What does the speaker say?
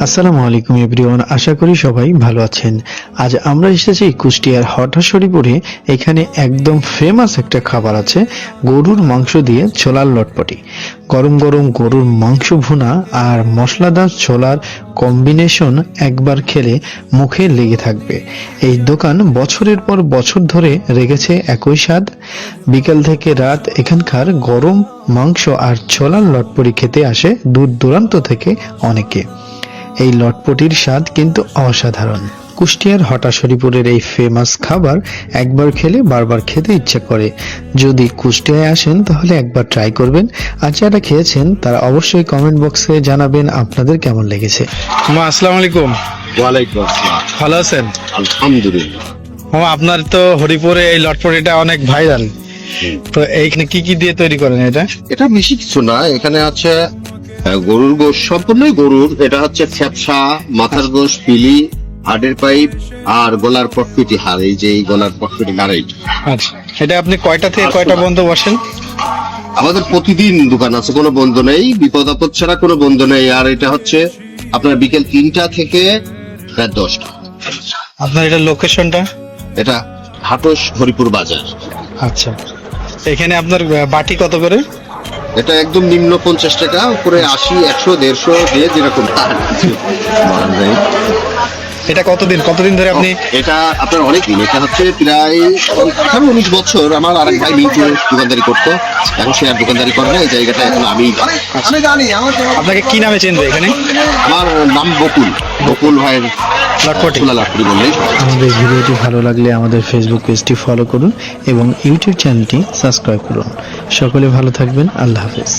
আসসালামু আলাইকুম এভরিওয়ান, আশা করি সবাই ভালো আছেন। আজ আমরা এসেছি কুষ্টিয়ার হঠাশরীপুরে। এখানে একদম ফেমাস একটা খাবার আছে, গরুর মাংস দিয়ে ছোলার লটপটি। গরম গরম গরুর মাংস ভুনা আর মশলাদার ছোলার কম্বিনেশন একবার খেলে মুখে লেগে থাকবে। এই দোকান বছরের পর বছর ধরে রেখেছে একই স্বাদ। বিকাল থেকে রাত এখানকার গরম মাংস আর ছোলার লটপটি খেতে আসে দূর দূরান্ত থেকে অনেকে। এই লটপটির স্বাদ কিন্তু অসাধারণ। কুষ্টিয়ার হঠাশরীপুরের এই ফেমাস খাবার একবার খেলে বারবার খেতে ইচ্ছে করে। যদি কুষ্টিয়ায় আসেন তাহলে একবার ট্রাই করবেন, আর যারা খেয়েছেন তারা অবশ্যই কমেন্ট বক্সে জানাবেন আপনাদের কেমন লেগেছে। মামা আসসালামু আলাইকুম। ওয়ালাইকুম আসসালাম। ভালো আছেন? আলহামদুলিল্লাহ। মামা আপনার তো হরিপুরে এই লটপটিটা অনেক ভাইরাল, তো এইখানে কি কি দিয়ে তৈরি করেন এটা? এটা বেশি কিছু না, এখানে আছে গরুর গোশ, সম্পূর্ণই গরুর। এটা হচ্ছে ফ্যাপসা, মাথার গোশ, পিলি, হাড়ের পাইপ আর গলার পটপিটি হাড়। এই যে এই গলার পটপিটি হাড়। আচ্ছা, এটা আপনি কয়টা থেকে কয়টা পর্যন্ত বসেন? আমাদের প্রতিদিন দোকান আছে, কোনো বন্ধ নেই, বিপদ আপদ ছাড়া কোনো বন্ধ নেই। আর এটা হচ্ছে আপনার বিকেল 3টা থেকে রাত 10টা। আপনার এটা লোকেশনটা? এটা হাটস হরিপুর বাজার। আচ্ছা, এখানে আপনার বাটি কত করে? এটা একদম নিম্ন 50 টাকা, উপরে 80, 100, 150 দিয়ে যেরকম তার বলা যায়। এটা কতদিন ধরে আপনি? এটা আপনার অনেক দিন, এটা হচ্ছে প্রায় 18-19 বছর। আমার আরেক ভাই মিন্টু দোকানদারি করতো, এখন সে আর দোকানদারি করে না। এই জায়গাটা এখন আমি আপনাকে কি নামে চিনবে এখানে? আমার নাম বকুল ভাইয়ের লটপটি। লটপটি বললেই। আমাদের ভিডিওটি ভালো লাগলে আমাদের ফেসবুক পেজটি ফলো করুন এবং ইউটিউব চ্যানেলটি সাবস্ক্রাইব করুন। সকলে ভালো থাকবেন, আল্লাহ হাফেজ।